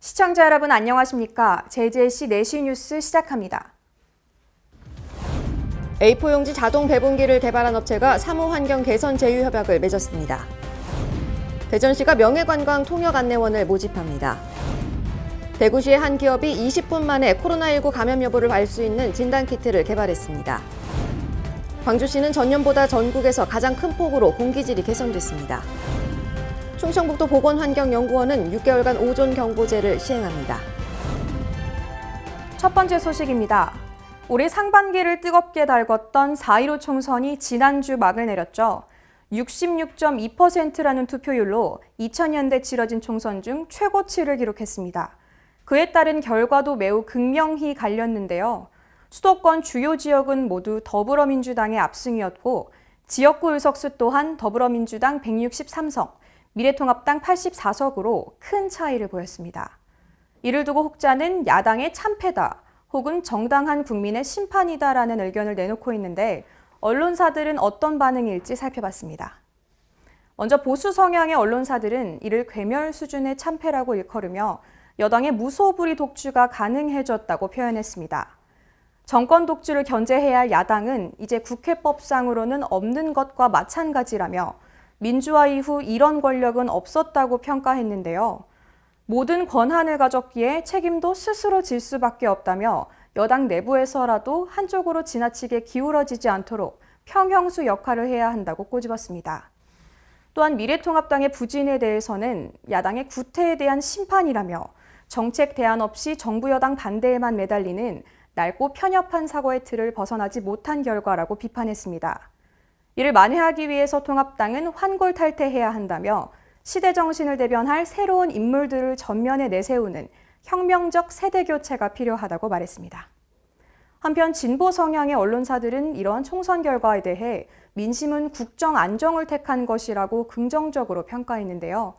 시청자 여러분 안녕하십니까? JJC 4시 뉴스 시작합니다. A4용지 자동 배분기를 개발한 업체가 사무환경 개선 제휴 협약을 맺었습니다. 대전시가 명예관광 통역 안내원을 모집합니다. 대구시의 한 기업이 20분 만에 코로나19 감염 여부를 알 수 있는 진단키트를 개발했습니다. 광주시는 전년보다 전국에서 가장 큰 폭으로 공기질이 개선됐습니다. 충청북도 보건환경연구원은 6개월간 오존 경보제를 시행합니다. 첫 번째 소식입니다. 올해 상반기를 뜨겁게 달궜던 4.15 총선이 지난주 막을 내렸죠. 66.2%라는 투표율로 2000년대 치러진 총선 중 최고치를 기록했습니다. 그에 따른 결과도 매우 극명히 갈렸는데요. 수도권 주요 지역은 모두 더불어민주당의 압승이었고 지역구 의석수 또한 더불어민주당 163석, 미래통합당 84석으로 큰 차이를 보였습니다. 이를 두고 혹자는 야당의 참패다 혹은 정당한 국민의 심판이다라는 의견을 내놓고 있는데 언론사들은 어떤 반응일지 살펴봤습니다. 먼저 보수 성향의 언론사들은 이를 괴멸 수준의 참패라고 일컬으며 여당의 무소불위 독주가 가능해졌다고 표현했습니다. 정권 독주를 견제해야 할 야당은 이제 국회법상으로는 없는 것과 마찬가지라며 민주화 이후 이런 권력은 없었다고 평가했는데요. 모든 권한을 가졌기에 책임도 스스로 질 수밖에 없다며 여당 내부에서라도 한쪽으로 지나치게 기울어지지 않도록 평형수 역할을 해야 한다고 꼬집었습니다. 또한 미래통합당의 부진에 대해서는 야당의 구태에 대한 심판이라며 정책 대안 없이 정부 여당 반대에만 매달리는 낡고 편협한 사고의 틀을 벗어나지 못한 결과라고 비판했습니다. 이를 만회하기 위해서 통합당은 환골탈퇴해야 한다며 시대 정신을 대변할 새로운 인물들을 전면에 내세우는 혁명적 세대 교체가 필요하다고 말했습니다. 한편 진보 성향의 언론사들은 이러한 총선 결과에 대해 민심은 국정 안정을 택한 것이라고 긍정적으로 평가했는데요.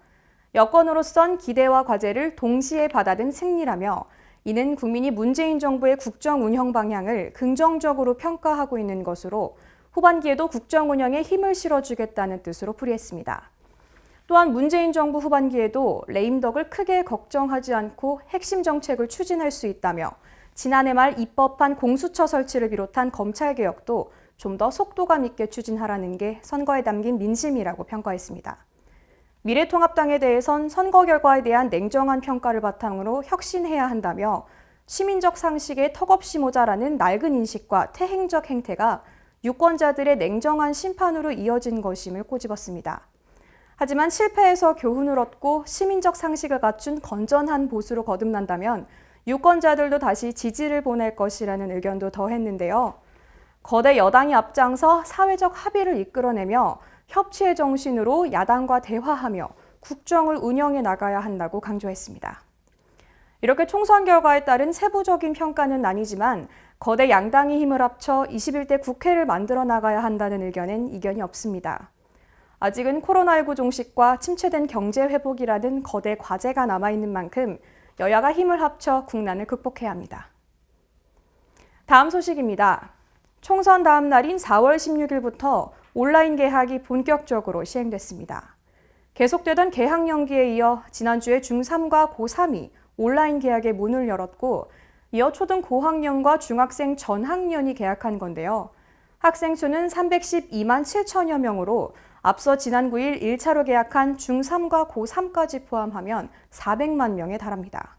여권으로선 기대와 과제를 동시에 받아든 승리라며 이는 국민이 문재인 정부의 국정 운영 방향을 긍정적으로 평가하고 있는 것으로 후반기에도 국정 운영에 힘을 실어주겠다는 뜻으로 풀이했습니다. 또한 문재인 정부 후반기에도 레임덕을 크게 걱정하지 않고 핵심 정책을 추진할 수 있다며 지난해 말 입법한 공수처 설치를 비롯한 검찰개혁도 좀 더 속도감 있게 추진하라는 게 선거에 담긴 민심이라고 평가했습니다. 미래통합당에 대해선 선거 결과에 대한 냉정한 평가를 바탕으로 혁신해야 한다며 시민적 상식에 턱없이 모자라는 낡은 인식과 퇴행적 행태가 유권자들의 냉정한 심판으로 이어진 것임을 꼬집었습니다. 하지만 실패해서 교훈을 얻고 시민적 상식을 갖춘 건전한 보수로 거듭난다면 유권자들도 다시 지지를 보낼 것이라는 의견도 더했는데요. 거대 여당이 앞장서 사회적 합의를 이끌어내며 협치의 정신으로 야당과 대화하며 국정을 운영해 나가야 한다고 강조했습니다. 이렇게 총선 결과에 따른 세부적인 평가는 아니지만 거대 양당이 힘을 합쳐 21대 국회를 만들어 나가야 한다는 의견엔 이견이 없습니다. 아직은 코로나19 종식과 침체된 경제 회복이라는 거대 과제가 남아있는 만큼 여야가 힘을 합쳐 국난을 극복해야 합니다. 다음 소식입니다. 총선 다음 날인 4월 16일부터 온라인 개학이 본격적으로 시행됐습니다. 계속되던 개학 연기에 이어 지난주에 중3과 고3이 온라인 개학의 문을 열었고 이어 초등 고학년과 중학생 전학년이 개학한 건데요. 학생 수는 312만 7천여 명으로 앞서 지난 9일 1차로 개학한 중3과 고3까지 포함하면 400만 명에 달합니다.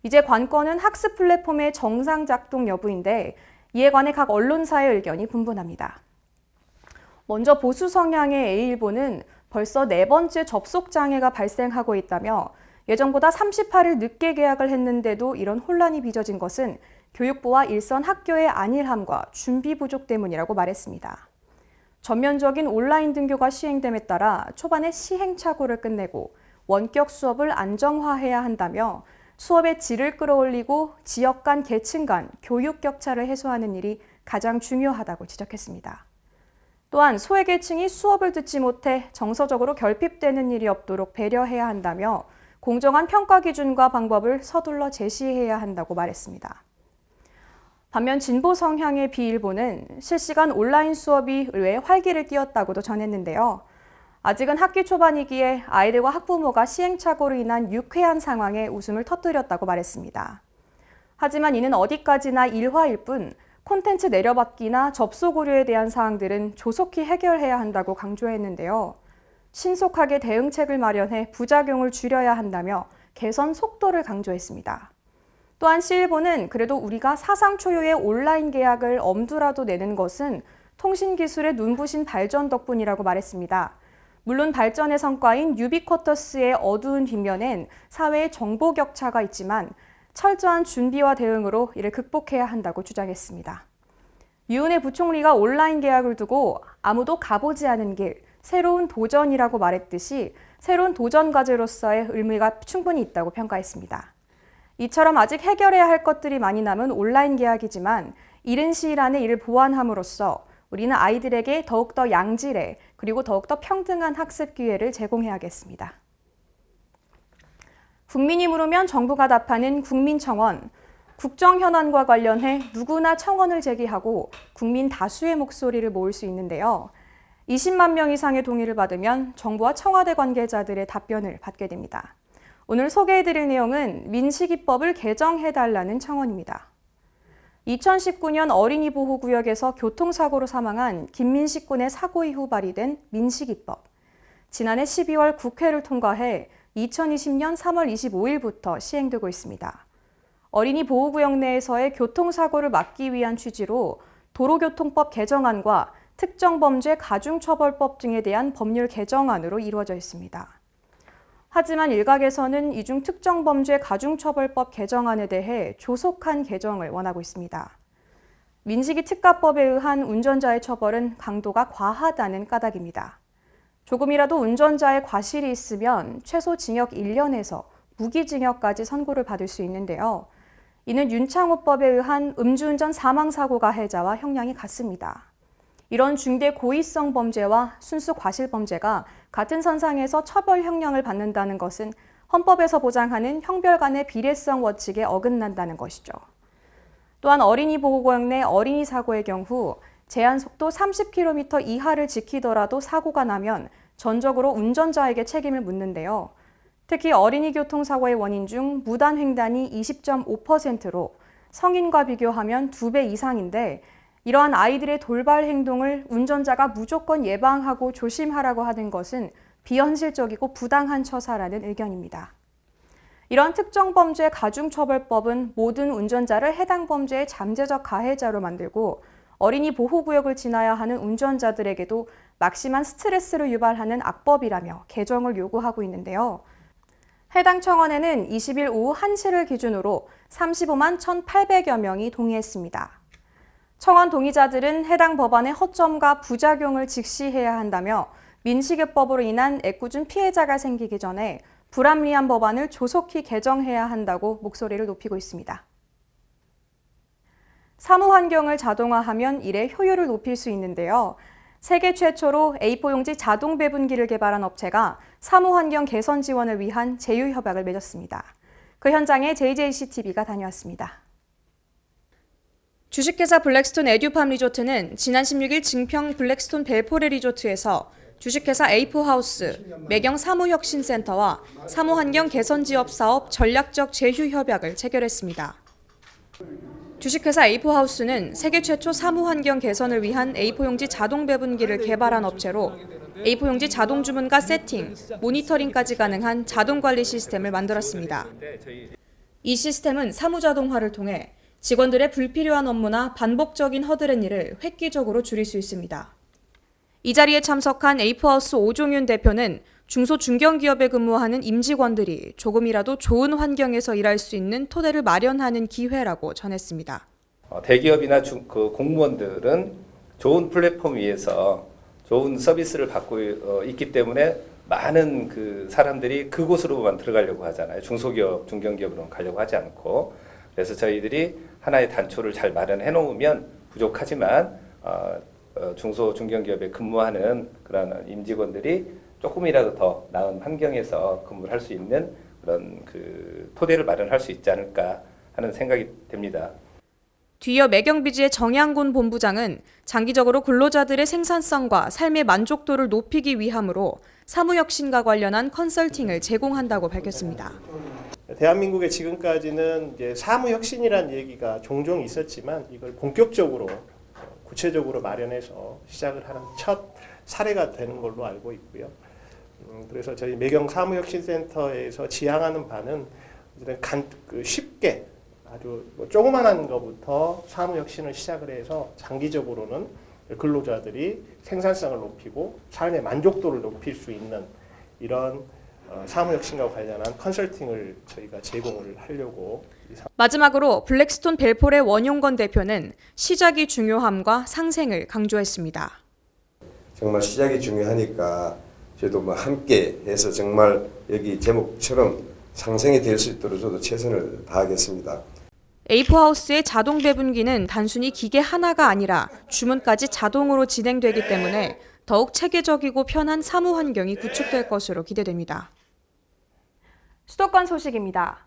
이제 관건은 학습 플랫폼의 정상 작동 여부인데 이에 관해 각 언론사의 의견이 분분합니다. 먼저 보수 성향의 A일보는 벌써 4번째 접속 장애가 발생하고 있다며 예정보다 38일 늦게 개학을 했는데도 이런 혼란이 빚어진 것은 교육부와 일선 학교의 안일함과 준비 부족 때문이라고 말했습니다. 전면적인 온라인 등교가 시행됨에 따라 초반에 시행착오를 끝내고 원격 수업을 안정화해야 한다며 수업의 질을 끌어올리고 지역 간 계층 간 교육 격차를 해소하는 일이 가장 중요하다고 지적했습니다. 또한 소외계층이 수업을 듣지 못해 정서적으로 결핍되는 일이 없도록 배려해야 한다며 공정한 평가 기준과 방법을 서둘러 제시해야 한다고 말했습니다. 반면 진보 성향의 B일보는 실시간 온라인 수업이 의외에 활기를 띠었다고도 전했는데요. 아직은 학기 초반이기에 아이들과 학부모가 시행착오로 인한 유쾌한 상황에 웃음을 터뜨렸다고 말했습니다. 하지만 이는 어디까지나 일화일 뿐 콘텐츠 내려받기나 접속 오류에 대한 사항들은 조속히 해결해야 한다고 강조했는데요. 신속하게 대응책을 마련해 부작용을 줄여야 한다며 개선 속도를 강조했습니다. 또한 C일보는 그래도 우리가 사상 초유의 온라인 계약을 엄두라도 내는 것은 통신기술의 눈부신 발전 덕분이라고 말했습니다. 물론 발전의 성과인 유비쿼터스의 어두운 뒷면엔 사회의 정보 격차가 있지만 철저한 준비와 대응으로 이를 극복해야 한다고 주장했습니다. 유은혜 부총리가 온라인 계약을 두고 아무도 가보지 않은 길, 새로운 도전이라고 말했듯이 새로운 도전 과제로서의 의미가 충분히 있다고 평가했습니다. 이처럼 아직 해결해야 할 것들이 많이 남은 온라인 계약이지만 이른 시일 안에 이를 보완함으로써 우리는 아이들에게 더욱더 양질의 그리고 더욱더 평등한 학습 기회를 제공해야겠습니다. 국민이 물으면 정부가 답하는 국민청원. 국정 현안과 관련해 누구나 청원을 제기하고 국민 다수의 목소리를 모을 수 있는데요. 20만 명 이상의 동의를 받으면 정부와 청와대 관계자들의 답변을 받게 됩니다. 오늘 소개해드릴 내용은 민식이법을 개정해달라는 청원입니다. 2019년 어린이 보호구역에서 교통사고로 사망한 김민식 군의 사고 이후 발의된 민식이법. 지난해 12월 국회를 통과해 2020년 3월 25일부터 시행되고 있습니다. 어린이 보호구역 내에서의 교통사고를 막기 위한 취지로 도로교통법 개정안과 특정범죄 가중처벌법 등에 대한 법률 개정안으로 이루어져 있습니다. 하지만 일각에서는 이중 특정범죄 가중처벌법 개정안에 대해 조속한 개정을 원하고 있습니다. 민식이 특가법에 의한 운전자의 처벌은 강도가 과하다는 까닭입니다. 조금이라도 운전자의 과실이 있으면 최소 징역 1년에서 무기징역까지 선고를 받을 수 있는데요. 이는 윤창호법에 의한 음주운전 사망사고 가해자와 형량이 같습니다. 이런 중대 고의성 범죄와 순수 과실 범죄가 같은 선상에서 처벌 형량을 받는다는 것은 헌법에서 보장하는 형별 간의 비례성 원칙에 어긋난다는 것이죠. 또한 어린이 보호구역 내 어린이 사고의 경우 제한 속도 30km 이하를 지키더라도 사고가 나면 전적으로 운전자에게 책임을 묻는데요. 특히 어린이 교통사고의 원인 중 무단 횡단이 20.5%로 성인과 비교하면 2배 이상인데 이러한 아이들의 돌발 행동을 운전자가 무조건 예방하고 조심하라고 하는 것은 비현실적이고 부당한 처사라는 의견입니다. 이러한 특정범죄 가중처벌법은 모든 운전자를 해당 범죄의 잠재적 가해자로 만들고 어린이 보호구역을 지나야 하는 운전자들에게도 막심한 스트레스를 유발하는 악법이라며 개정을 요구하고 있는데요. 해당 청원에는 20일 오후 1시를 기준으로 35만 1,800여 명이 동의했습니다. 청원 동의자들은 해당 법안의 허점과 부작용을 직시해야 한다며 민식이법으로 인한 애꿎은 피해자가 생기기 전에 불합리한 법안을 조속히 개정해야 한다고 목소리를 높이고 있습니다. 사무환경을 자동화하면 일의 효율을 높일 수 있는데요. 세계 최초로 A4 용지 자동 배분기를 개발한 업체가 사무환경 개선 지원을 위한 제휴협약을 맺었습니다. 그 현장에 JJCTV가 다녀왔습니다. 주식회사 블랙스톤 에듀팜 리조트는 지난 16일 증평 블랙스톤 벨포레 리조트에서 주식회사 A4하우스, 매경 사무혁신센터와 사무환경 개선지업 사업 전략적 제휴협약을 체결했습니다. 주식회사 A4하우스는 세계 최초 사무환경 개선을 위한 A4 용지 자동 배분기를 개발한 업체로 A4 용지 자동 주문과 세팅, 모니터링까지 가능한 자동 관리 시스템을 만들었습니다. 이 시스템은 사무자동화를 통해 직원들의 불필요한 업무나 반복적인 허드렛일을 획기적으로 줄일 수 있습니다. 이 자리에 참석한 A4하우스 오종윤 대표는 중소 중견기업에 근무하는 임직원들이 조금이라도 좋은 환경에서 일할 수 있는 토대를 마련하는 기회라고 전했습니다. 대기업이나 공무원들은 좋은 플랫폼 위에서 좋은 서비스를 받고 있기 때문에 많은 사람들이 그곳으로만 들어가려고 하잖아요. 중소기업, 중견기업으로 가려고 하지 않고. 그래서 저희들이 하나의 단초를 잘 마련해 놓으면 부족하지만 중소, 중견기업에 근무하는 그런 임직원들이 조금이라도 더 나은 환경에서 근무를 할 수 있는 그런 토대를 마련할 수 있지 않을까 하는 생각이 듭니다. 뒤이어 매경비지의 정양곤 본부장은 장기적으로 근로자들의 생산성과 삶의 만족도를 높이기 위함으로 사무혁신과 관련한 컨설팅을 제공한다고 밝혔습니다. 대한민국에 지금까지는 이제 사무혁신이라는 얘기가 종종 있었지만 이걸 본격적으로 구체적으로 마련해서 시작을 하는 첫 사례가 되는 걸로 알고 있고요. 그래서 저희 매경 사무혁신센터에서 지향하는 바는 쉽게 아주 조그만한 것부터 사무혁신을 시작을 해서 장기적으로는 근로자들이 생산성을 높이고 삶의 만족도를 높일 수 있는 이런 사무혁신과 관련한 컨설팅을 저희가 제공을 하려고. 마지막으로 블랙스톤 벨폴의 원용건 대표는 시작이 중요함과 상생을 강조했습니다. 정말 시작이 중요하니까 저도 함께 해서 정말 여기 제목처럼 상생이 될 수 있도록 저도 최선을 다하겠습니다. A4하우스의 자동 배분기는 단순히 기계 하나가 아니라 주문까지 자동으로 진행되기 때문에 더욱 체계적이고 편한 사무 환경이 구축될 것으로 기대됩니다. 수도권 소식입니다.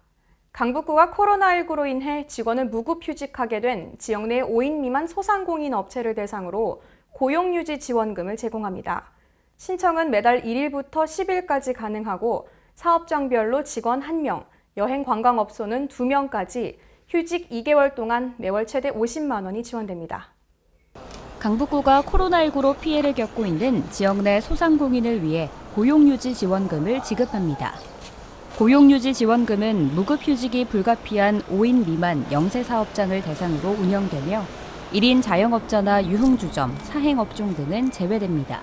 강북구가 코로나19로 인해 직원을 무급휴직하게 된 지역 내 5인 미만 소상공인 업체를 대상으로 고용유지 지원금을 제공합니다. 신청은 매달 1일부터 10일까지 가능하고 사업장별로 직원 1명, 여행관광업소는 2명까지 휴직 2개월 동안 매월 최대 50만 원이 지원됩니다. 강북구가 코로나19로 피해를 겪고 있는 지역 내 소상공인을 위해 고용유지 지원금을 지급합니다. 고용유지 지원금은 무급휴직이 불가피한 5인 미만 영세 사업장을 대상으로 운영되며 1인 자영업자나 유흥주점, 사행업종 등은 제외됩니다.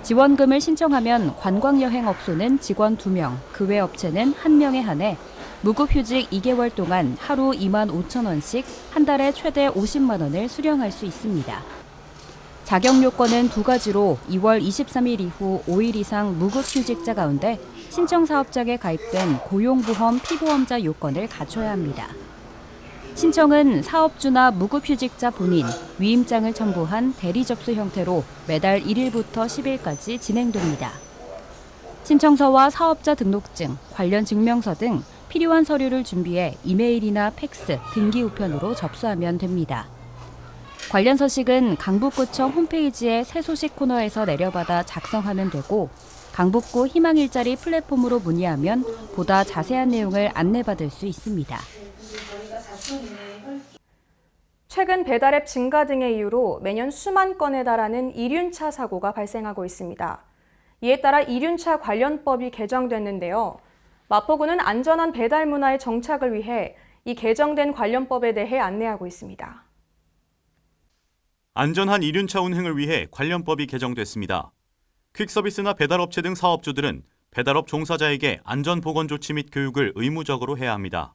지원금을 신청하면 관광여행업소는 직원 2명, 그 외 업체는 1명에 한해 무급휴직 2개월 동안 하루 2만 5천 원씩 한 달에 최대 50만 원을 수령할 수 있습니다. 자격 요건은 2가지로 2월 23일 이후 5일 이상 무급휴직자 가운데 신청 사업장에 가입된 고용보험 피보험자 요건을 갖춰야 합니다. 신청은 사업주나 무급휴직자 본인, 위임장을 첨부한 대리 접수 형태로 매달 1일부터 10일까지 진행됩니다. 신청서와 사업자 등록증, 관련 증명서 등 필요한 서류를 준비해 이메일이나 팩스, 등기 우편으로 접수하면 됩니다. 관련 서식은 강북구청 홈페이지의 새 소식 코너에서 내려받아 작성하면 되고 강북구 희망 일자리 플랫폼으로 문의하면 보다 자세한 내용을 안내받을 수 있습니다. 최근 배달앱 증가 등의 이유로 매년 수만 건에 달하는 이륜차 사고가 발생하고 있습니다. 이에 따라 이륜차 관련법이 개정됐는데요. 마포구는 안전한 배달 문화의 정착을 위해 이 개정된 관련법에 대해 안내하고 있습니다. 안전한 이륜차 운행을 위해 관련법이 개정됐습니다. 퀵서비스나 배달업체 등 사업주들은 배달업 종사자에게 안전보건 조치 및 교육을 의무적으로 해야 합니다.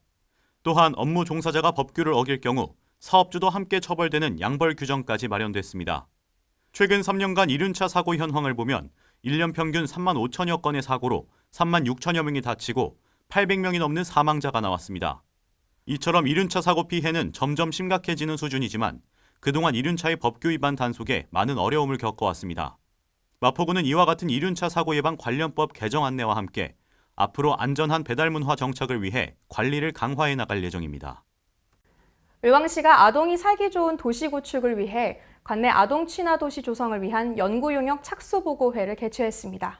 또한 업무 종사자가 법규를 어길 경우 사업주도 함께 처벌되는 양벌 규정까지 마련됐습니다. 최근 3년간 이륜차 사고 현황을 보면 1년 평균 3만 5천여 건의 사고로 3만 6천여 명이 다치고 800명이 넘는 사망자가 나왔습니다. 이처럼 이륜차 사고 피해는 점점 심각해지는 수준이지만 그동안 이륜차의 법규 위반 단속에 많은 어려움을 겪어왔습니다. 마포구는 이와 같은 이륜차 사고 예방 관련법 개정 안내와 함께 앞으로 안전한 배달 문화 정착을 위해 관리를 강화해 나갈 예정입니다. 의왕시가 아동이 살기 좋은 도시 구축을 위해 관내 아동 친화 도시 조성을 위한 연구용역 착수보고회를 개최했습니다.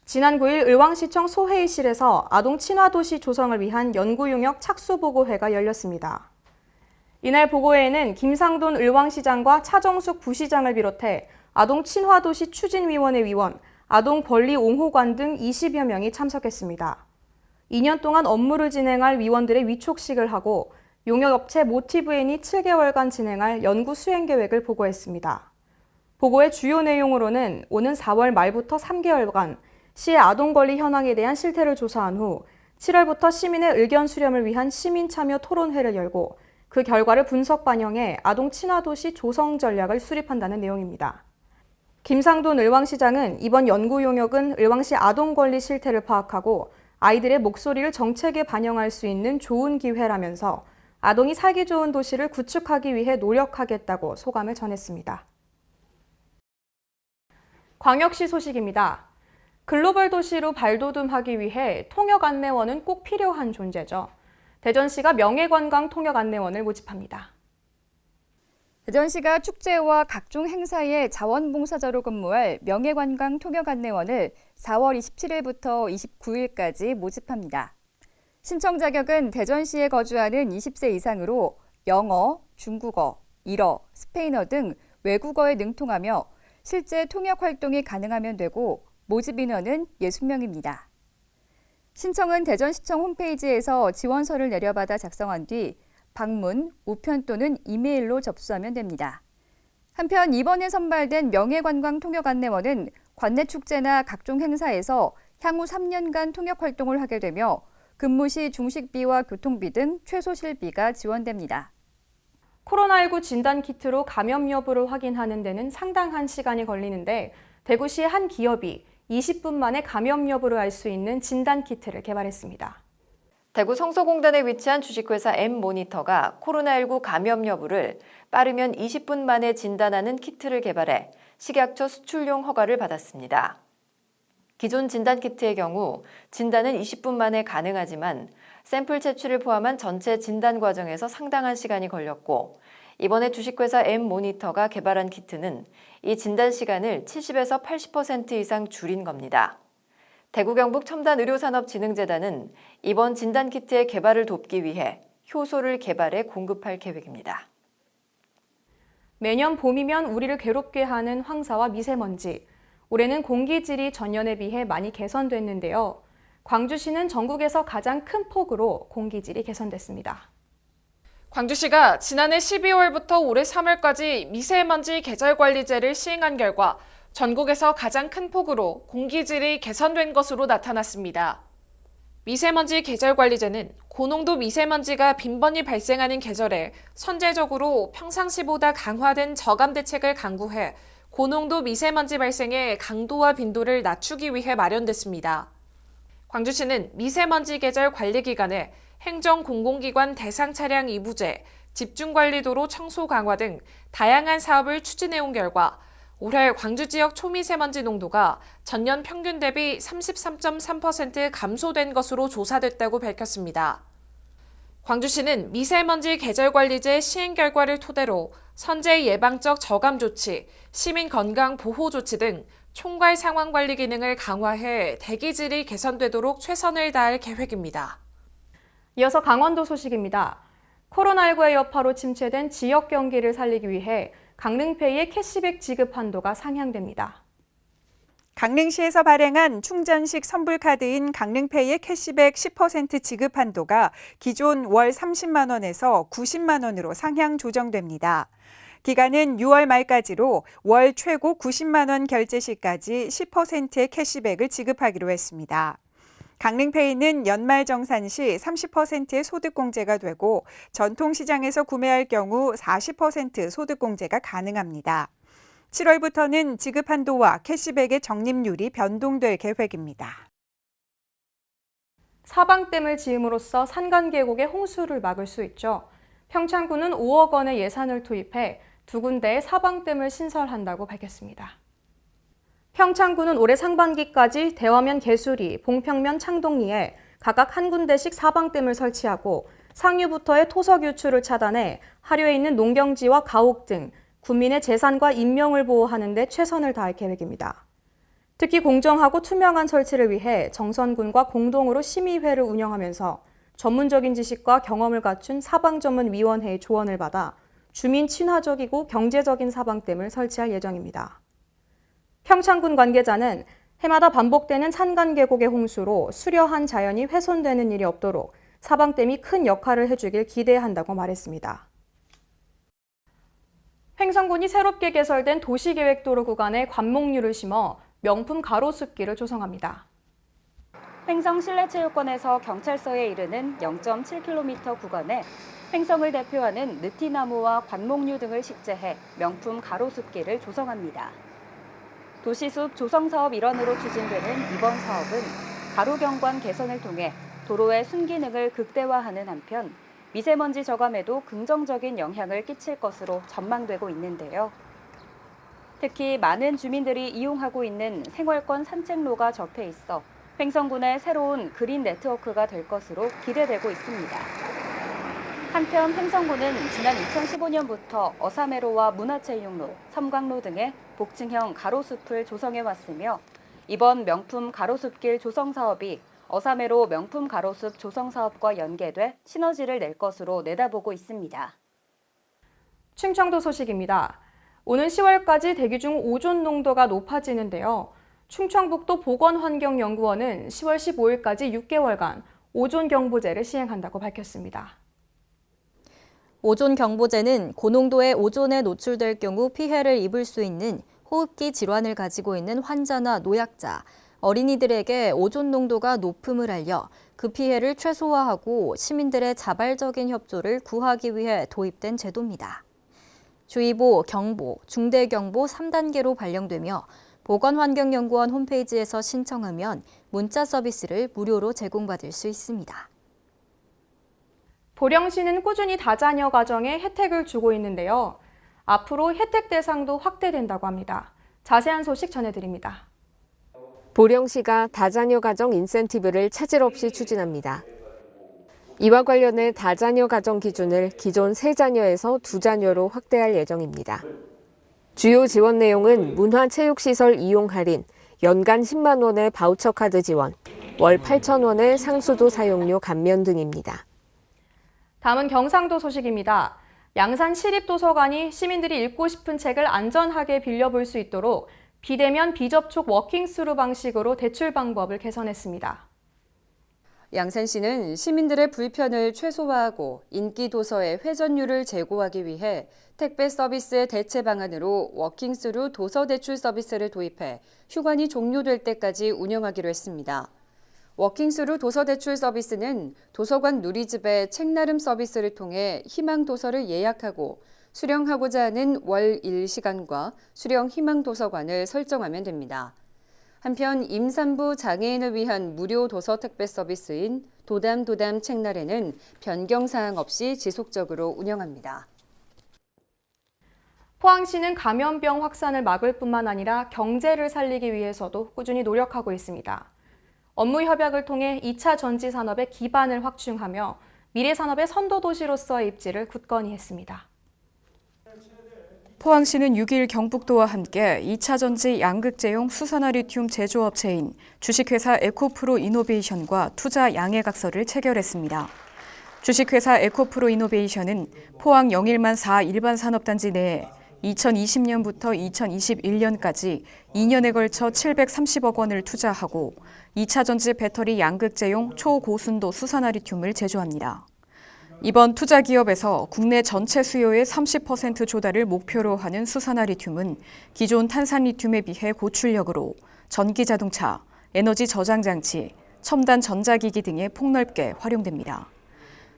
지난 9일 의왕시청 소회의실에서 아동 친화 도시 조성을 위한 연구용역 착수보고회가 열렸습니다. 이날 보고회에는 김상돈 의왕시장과 차정숙 부시장을 비롯해 아동 친화 도시 추진위원회 위원, 아동 권리 옹호관 등 20여 명이 참석했습니다. 2년 동안 업무를 진행할 위원들의 위촉식을 하고 용역업체 모티브엔이 7개월간 진행할 연구 수행 계획을 보고했습니다. 보고의 주요 내용으로는 오는 4월 말부터 3개월간 시의 아동 권리 현황에 대한 실태를 조사한 후 7월부터 시민의 의견 수렴을 위한 시민 참여 토론회를 열고 그 결과를 분석 반영해 아동 친화 도시 조성 전략을 수립한다는 내용입니다. 김상돈 의왕시장은 이번 연구 용역은 의왕시 아동 권리 실태를 파악하고 아이들의 목소리를 정책에 반영할 수 있는 좋은 기회라면서 아동이 살기 좋은 도시를 구축하기 위해 노력하겠다고 소감을 전했습니다. 광역시 소식입니다. 글로벌 도시로 발돋움하기 위해 통역안내원은 꼭 필요한 존재죠. 대전시가 명예관광 통역안내원을 모집합니다. 대전시가 축제와 각종 행사에 자원봉사자로 근무할 명예관광 통역안내원을 4월 27일부터 29일까지 모집합니다. 신청 자격은 대전시에 거주하는 20세 이상으로 영어, 중국어, 일어, 스페인어 등 외국어에 능통하며 실제 통역 활동이 가능하면 되고 모집 인원은 60명입니다. 신청은 대전시청 홈페이지에서 지원서를 내려받아 작성한 뒤 방문, 우편 또는 이메일로 접수하면 됩니다. 한편 이번에 선발된 명예관광 통역안내원은 관내 축제나 각종 행사에서 향후 3년간 통역 활동을 하게 되며 근무 시 중식비와 교통비 등 최소 실비가 지원됩니다. 코로나19 진단키트로 감염 여부를 확인하는 데는 상당한 시간이 걸리는데 대구시의 한 기업이 20분 만에 감염 여부를 알 수 있는 진단키트를 개발했습니다. 대구 성서공단에 위치한 주식회사 M모니터가 코로나19 감염 여부를 빠르면 20분 만에 진단하는 키트를 개발해 식약처 수출용 허가를 받았습니다. 기존 진단키트의 경우 진단은 20분 만에 가능하지만 샘플 채취를 포함한 전체 진단 과정에서 상당한 시간이 걸렸고 이번에 주식회사 M모니터가 개발한 키트는 이 진단 시간을 70에서 80% 이상 줄인 겁니다. 대구 경북 첨단의료산업진흥재단은 이번 진단키트의 개발을 돕기 위해 효소를 개발해 공급할 계획입니다. 매년 봄이면 우리를 괴롭게 하는 황사와 미세먼지. 올해는 공기질이 전년에 비해 많이 개선됐는데요. 광주시는 전국에서 가장 큰 폭으로 공기질이 개선됐습니다. 광주시가 지난해 12월부터 올해 3월까지 미세먼지 계절관리제를 시행한 결과 전국에서 가장 큰 폭으로 공기질이 개선된 것으로 나타났습니다. 미세먼지 계절관리제는 고농도 미세먼지가 빈번히 발생하는 계절에 선제적으로 평상시보다 강화된 저감 대책을 강구해 고농도 미세먼지 발생의 강도와 빈도를 낮추기 위해 마련됐습니다. 광주시는 미세먼지 계절 관리 기간에 행정공공기관 대상 차량 이부제, 집중관리도로 청소 강화 등 다양한 사업을 추진해온 결과 올해 광주 지역 초미세먼지 농도가 전년 평균 대비 33.3% 감소된 것으로 조사됐다고 밝혔습니다. 광주시는 미세먼지 계절관리제 시행 결과를 토대로 선제 예방적 저감 조치, 시민 건강 보호 조치 등 총괄 상황 관리 기능을 강화해 대기질이 개선되도록 최선을 다할 계획입니다. 이어서 강원도 소식입니다. 코로나19의 여파로 침체된 지역 경기를 살리기 위해 강릉페이의 캐시백 지급 한도가 상향됩니다. 강릉시에서 발행한 충전식 선불카드인 강릉페이의 캐시백 10% 지급 한도가 기존 월 30만 원에서 90만 원으로 상향 조정됩니다. 기간은 6월 말까지로 월 최고 90만 원 결제 시까지 10%의 캐시백을 지급하기로 했습니다. 강릉페이는 연말정산 시 30%의 소득공제가 되고 전통시장에서 구매할 경우 40% 소득공제가 가능합니다. 7월부터는 지급 한도와 캐시백의 적립률이 변동될 계획입니다. 사방댐을 지음으로써 산간 계곡의 홍수를 막을 수 있죠. 평창군은 5억 원의 예산을 투입해 2군데의 사방댐을 신설한다고 밝혔습니다. 평창군은 올해 상반기까지 대화면 개수리, 봉평면 창동리에 각각 한 군데씩 사방댐을 설치하고 상류부터의 토석 유출을 차단해 하류에 있는 농경지와 가옥 등 국민의 재산과 인명을 보호하는 데 최선을 다할 계획입니다. 특히 공정하고 투명한 설치를 위해 정선군과 공동으로 심의회를 운영하면서 전문적인 지식과 경험을 갖춘 사방전문위원회의 조언을 받아 주민 친화적이고 경제적인 사방댐을 설치할 예정입니다. 평창군 관계자는 해마다 반복되는 산간 계곡의 홍수로 수려한 자연이 훼손되는 일이 없도록 사방댐이 큰 역할을 해주길 기대한다고 말했습니다. 횡성군이 새롭게 개설된 도시계획도로 구간에 관목류를 심어 명품 가로수길을 조성합니다. 횡성 실내체육관에서 경찰서에 이르는 0.7km 구간에 횡성을 대표하는 느티나무와 관목류 등을 식재해 명품 가로수길을 조성합니다. 도시숲 조성사업 일환으로 추진되는 이번 사업은 가로경관 개선을 통해 도로의 순기능을 극대화하는 한편 미세먼지 저감에도 긍정적인 영향을 끼칠 것으로 전망되고 있는데요. 특히 많은 주민들이 이용하고 있는 생활권 산책로가 접해 있어 횡성군의 새로운 그린 네트워크가 될 것으로 기대되고 있습니다. 한편 횡성군은 지난 2015년부터 어사매로와 문화체육로, 섬광로 등의 복층형 가로숲을 조성해 왔으며 이번 명품 가로숲길 조성 사업이 어사매로 명품 가로숲 조성 사업과 연계돼 시너지를 낼 것으로 내다보고 있습니다. 충청도 소식입니다. 오는 10월까지 대기 중 오존 농도가 높아지는데요. 충청북도 보건환경연구원은 10월 15일까지 6개월간 오존 경보제를 시행한다고 밝혔습니다. 오존 경보제는 고농도의 오존에 노출될 경우 피해를 입을 수 있는 호흡기 질환을 가지고 있는 환자나 노약자, 어린이들에게 오존 농도가 높음을 알려 그 피해를 최소화하고 시민들의 자발적인 협조를 구하기 위해 도입된 제도입니다. 주의보, 경보, 중대경보 3단계로 발령되며 보건환경연구원 홈페이지에서 신청하면 문자 서비스를 무료로 제공받을 수 있습니다. 보령시는 꾸준히 다자녀 가정에 혜택을 주고 있는데요. 앞으로 혜택 대상도 확대된다고 합니다. 자세한 소식 전해드립니다. 보령시가 다자녀 가정 인센티브를 차질 없이 추진합니다. 이와 관련해 다자녀 가정 기준을 기존 3자녀에서 2자녀로 확대할 예정입니다. 주요 지원 내용은 문화체육시설 이용 할인, 연간 10만 원의 바우처 카드 지원, 월 8천 원의 상수도 사용료 감면 등입니다. 다음은 경상도 소식입니다. 양산 시립도서관이 시민들이 읽고 싶은 책을 안전하게 빌려볼 수 있도록 비대면 비접촉 워킹스루 방식으로 대출 방법을 개선했습니다. 양산시는 시민들의 불편을 최소화하고 인기 도서의 회전율을 제고하기 위해 택배 서비스의 대체 방안으로 워킹스루 도서 대출 서비스를 도입해 휴관이 종료될 때까지 운영하기로 했습니다. 워킹스루 도서 대출 서비스는 도서관 누리집의 책나름 서비스를 통해 희망 도서를 예약하고 수령하고자 하는 월 1시간과 수령 희망 도서관을 설정하면 됩니다. 한편 임산부 장애인을 위한 무료 도서 택배 서비스인 도담 책날에는 변경 사항 없이 지속적으로 운영합니다. 포항시는 감염병 확산을 막을 뿐만 아니라 경제를 살리기 위해서도 꾸준히 노력하고 있습니다. 업무 협약을 통해 2차 전지 산업의 기반을 확충하며 미래 산업의 선도 도시로서의 입지를 굳건히 했습니다. 포항시는 6일 경북도와 함께 2차 전지 양극재용 수산화 리튬 제조업체인 주식회사 에코프로 이노베이션과 투자 양해각서를 체결했습니다. 주식회사 에코프로 이노베이션은 포항 영일만 4 일반 산업단지 내에 2020년부터 2021년까지 2년에 걸쳐 730억 원을 투자하고 2차 전지 배터리 양극재용 초고순도 수산화 리튬을 제조합니다. 이번 투자 기업에서 국내 전체 수요의 30% 조달을 목표로 하는 수산화 리튬은 기존 탄산 리튬에 비해 고출력으로 전기 자동차, 에너지 저장 장치, 첨단 전자기기 등에 폭넓게 활용됩니다.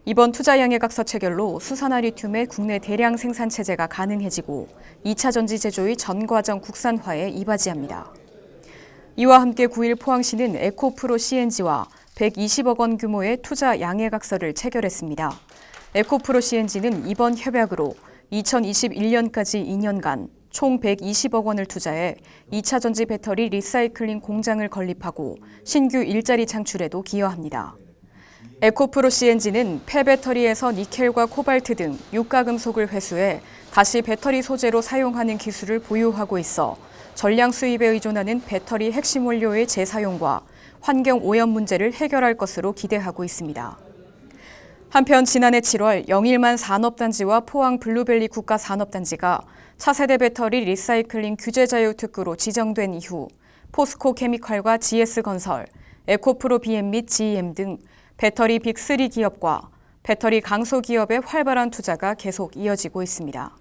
이번 투자 양해각서 체결로 수산화 리튬의 국내 대량 생산 체제가 가능해지고 2차 전지 제조의 전 과정 국산화에 이바지합니다. 이와 함께 9일 포항시는 에코프로 CNG와 120억 원 규모의 투자 양해각서를 체결했습니다. 에코프로 CNG는 이번 협약으로 2021년까지 2년간 총 120억 원을 투자해 2차 전지 배터리 리사이클링 공장을 건립하고 신규 일자리 창출에도 기여합니다. 에코프로 CNG는 폐배터리에서 니켈과 코발트 등 유가금속을 회수해 다시 배터리 소재로 사용하는 기술을 보유하고 있어 전량 수입에 의존하는 배터리 핵심 원료의 재사용과 환경 오염 문제를 해결할 것으로 기대하고 있습니다. 한편 지난해 7월 영일만 산업단지와 포항 블루밸리 국가산업단지가 차세대 배터리 리사이클링 규제 자유 특구로 지정된 이후 포스코 케미칼과 GS건설, 에코프로 BM 및 GEM 등 배터리 빅3 기업과 배터리 강소 기업의 활발한 투자가 계속 이어지고 있습니다.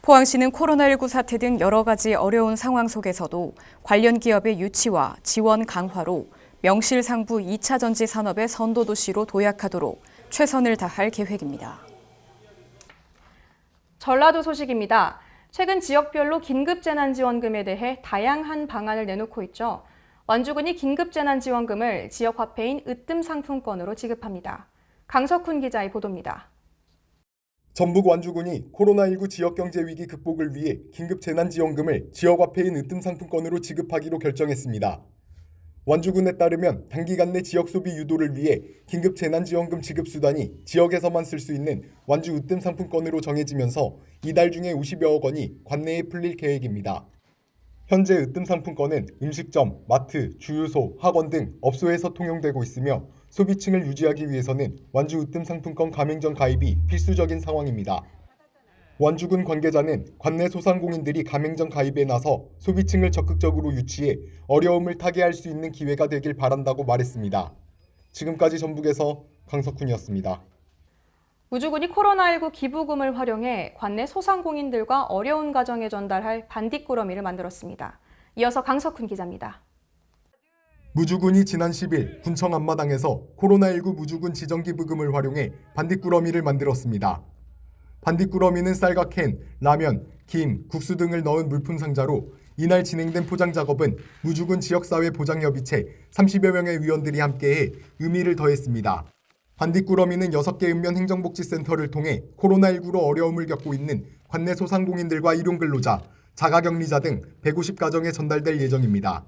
포항시는 코로나19 사태 등 여러 가지 어려운 상황 속에서도 관련 기업의 유치와 지원 강화로 명실상부 2차 전지 산업의 선도도시로 도약하도록 최선을 다할 계획입니다. 전라도 소식입니다. 최근 지역별로 긴급재난지원금에 대해 다양한 방안을 내놓고 있죠. 완주군이 긴급재난지원금을 지역화폐인 으뜸상품권으로 지급합니다. 강석훈 기자의 보도입니다. 전북 완주군이 코로나19 지역경제위기 극복을 위해 긴급재난지원금을 지역화폐인 으뜸상품권으로 지급하기로 결정했습니다. 완주군에 따르면 단기간 내 지역 소비 유도를 위해 긴급 재난지원금 지급 수단이 지역에서만 쓸 수 있는 완주 으뜸 상품권으로 정해지면서 이달 중에 50여억 원이 관내에 풀릴 계획입니다. 현재 으뜸 상품권은 음식점, 마트, 주유소, 학원 등 업소에서 통용되고 있으며 소비층을 유지하기 위해서는 완주 으뜸 상품권 가맹점 가입이 필수적인 상황입니다. 완주군 관계자는 관내 소상공인들이 가맹점 가입에 나서 소비층을 적극적으로 유치해 어려움을 타개할 수 있는 기회가 되길 바란다고 말했습니다. 지금까지 전북에서 강석훈이었습니다. 우주군이 코로나19 기부금을 활용해 관내 소상공인들과 어려운 가정에 전달할 반딧꾸러미를 만들었습니다. 이어서 강석훈 기자입니다. 무주군이 지난 10일 군청 앞마당에서 코로나19 무주군 지정기부금을 활용해 반딧꾸러미를 만들었습니다. 반딧꾸러미는 쌀과 캔, 라면, 김, 국수 등을 넣은 물품 상자로 이날 진행된 포장 작업은 무주군 지역사회 보장협의체 30여 명의 위원들이 함께해 의미를 더했습니다. 반딧꾸러미는 6개 읍면 행정복지센터를 통해 코로나19로 어려움을 겪고 있는 관내 소상공인들과 일용근로자, 자가격리자 등 150가정에 전달될 예정입니다.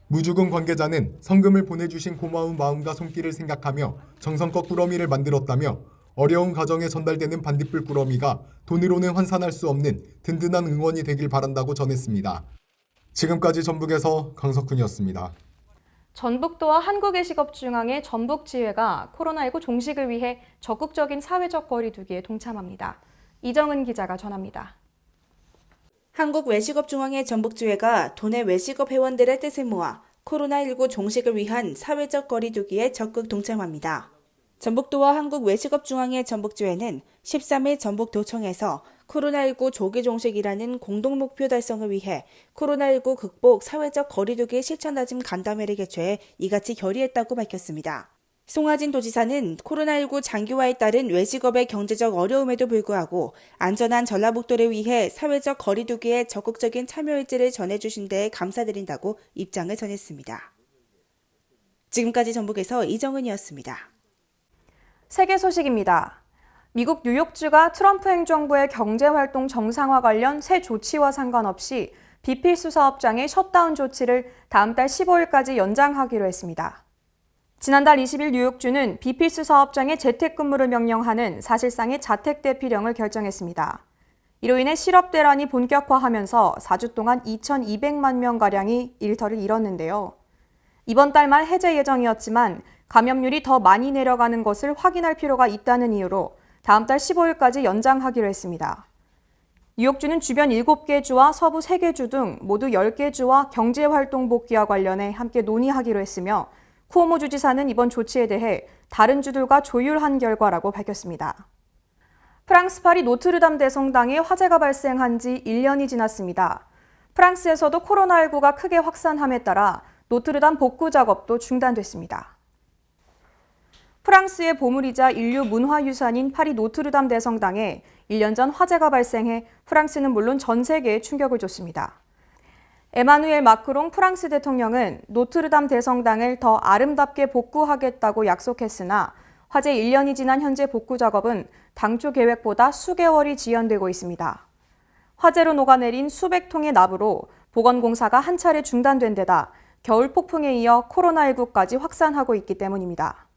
무주군 관계자는 성금을 보내주신 고마운 마음과 손길을 생각하며 정성껏 꾸러미를 만들었다며 어려운 가정에 전달되는 반딧불 꾸러미가 돈으로는 환산할 수 없는 든든한 응원이 되길 바란다고 전했습니다. 지금까지 전북에서 강석훈이었습니다. 전북도와 한국외식업중앙회 전북지회가 코로나19 종식을 위해 적극적인 사회적 거리두기에 동참합니다. 이정은 기자가 전합니다. 한국외식업중앙회 전북지회가 도내 외식업 회원들의 뜻을 모아 코로나19 종식을 위한 사회적 거리두기에 적극 동참합니다. 전북도와 한국외식업중앙회 전북지회는 13일 전북도청에서 코로나19 조기 종식이라는 공동 목표 달성을 위해 코로나19 극복 사회적 거리두기 실천 다짐 간담회를 개최해 이같이 결의했다고 밝혔습니다. 송하진 도지사는 코로나19 장기화에 따른 외식업의 경제적 어려움에도 불구하고 안전한 전라북도를 위해 사회적 거리두기에 적극적인 참여 의지를 전해주신 데에 감사드린다고 입장을 전했습니다. 지금까지 전북에서 이정은이었습니다. 세계 소식입니다. 미국 뉴욕주가 트럼프 행정부의 경제활동 정상화 관련 새 조치와 상관없이 비필수 사업장의 셧다운 조치를 다음 달 15일까지 연장하기로 했습니다. 지난달 20일 뉴욕주는 비필수 사업장의 재택근무를 명령하는 사실상의 자택 대피령을 결정했습니다. 이로 인해 실업 대란이 본격화하면서 4주 동안 2,200만 명가량이 일터를 잃었는데요. 이번 달 말 해제 예정이었지만 감염률이 더 많이 내려가는 것을 확인할 필요가 있다는 이유로 다음 달 15일까지 연장하기로 했습니다. 뉴욕주는 주변 7개 주와 서부 3개 주 등 모두 10개 주와 경제활동 복귀와 관련해 함께 논의하기로 했으며 쿠오모 주지사는 이번 조치에 대해 다른 주들과 조율한 결과라고 밝혔습니다. 프랑스 파리 노트르담 대성당에 화재가 발생한 지 1년이 지났습니다. 프랑스에서도 코로나19가 크게 확산함에 따라 노트르담 복구 작업도 중단됐습니다. 프랑스의 보물이자 인류 문화유산인 파리 노트르담 대성당에 1년 전 화재가 발생해 프랑스는 물론 전 세계에 충격을 줬습니다. 에마누엘 마크롱 프랑스 대통령은 노트르담 대성당을 더 아름답게 복구하겠다고 약속했으나 화재 1년이 지난 현재 복구 작업은 당초 계획보다 수개월이 지연되고 있습니다. 화재로 녹아내린 수백 통의 나무로 보건공사가 한 차례 중단된 데다 겨울 폭풍에 이어 코로나19까지 확산하고 있기 때문입니다.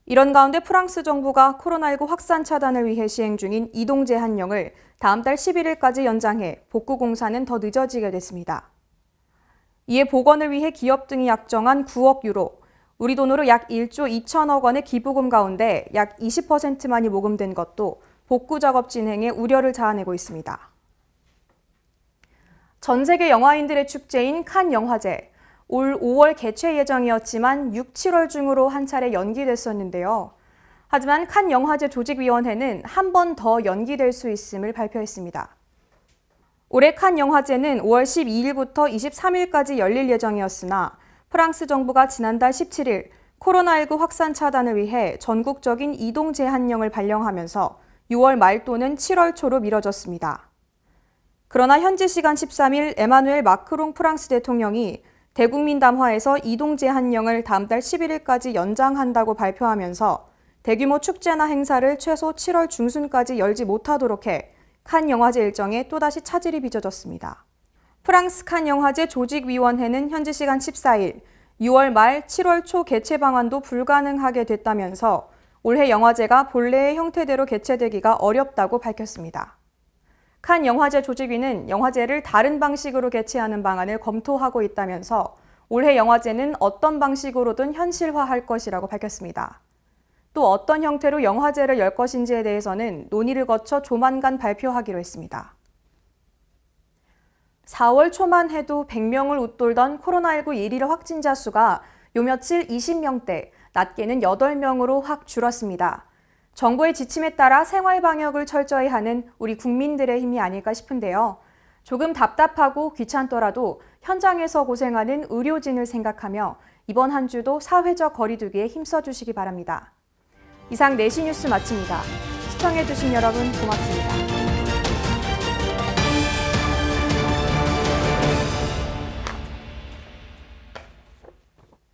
이런 가운데 프랑스 정부가 코로나19 확산 차단을 위해 시행 중인 이동 제한령을 다음 달 11일까지 연장해 복구 공사는 더 늦어지게 됐습니다. 이에 복원을 위해 기업 등이 약정한 9억 유로, 우리 돈으로 약 1조 2천억 원의 기부금 가운데 약 20%만이 모금된 것도 복구 작업 진행에 우려를 자아내고 있습니다. 전 세계 영화인들의 축제인 칸 영화제. 올 5월 개최 예정이었지만 6, 7월 중으로 한 차례 연기됐었는데요. 하지만 칸 영화제 조직위원회는 한 번 더 연기될 수 있음을 발표했습니다. 올해 칸 영화제는 5월 12일부터 23일까지 열릴 예정이었으나 프랑스 정부가 지난달 17일 코로나19 확산 차단을 위해 전국적인 이동 제한령을 발령하면서 6월 말 또는 7월 초로 미뤄졌습니다. 그러나 현지 시간 13일 에마누엘 마크롱 프랑스 대통령이 대국민 담화에서 이동 제한령을 다음 달 11일까지 연장한다고 발표하면서 대규모 축제나 행사를 최소 7월 중순까지 열지 못하도록 해 칸 영화제 일정에 또다시 차질이 빚어졌습니다. 프랑스 칸 영화제 조직위원회는 현지 시간 14일 6월 말 7월 초 개최 방안도 불가능하게 됐다면서 올해 영화제가 본래의 형태대로 개최되기가 어렵다고 밝혔습니다. 칸 영화제 조직위는 영화제를 다른 방식으로 개최하는 방안을 검토하고 있다면서 올해 영화제는 어떤 방식으로든 현실화할 것이라고 밝혔습니다. 또 어떤 형태로 영화제를 열 것인지에 대해서는 논의를 거쳐 조만간 발표하기로 했습니다. 4월 초만 해도 100명을 웃돌던 코로나19 1일 확진자 수가 요 며칠 20명대, 낮게는 8명으로 확 줄었습니다. 정부의 지침에 따라 생활 방역을 철저히 하는 우리 국민들의 힘이 아닐까 싶은데요. 조금 답답하고 귀찮더라도 현장에서 고생하는 의료진을 생각하며 이번 한 주도 사회적 거리두기에 힘써주시기 바랍니다. 이상 4시 뉴스 마칩니다. 시청해주신 여러분 고맙습니다.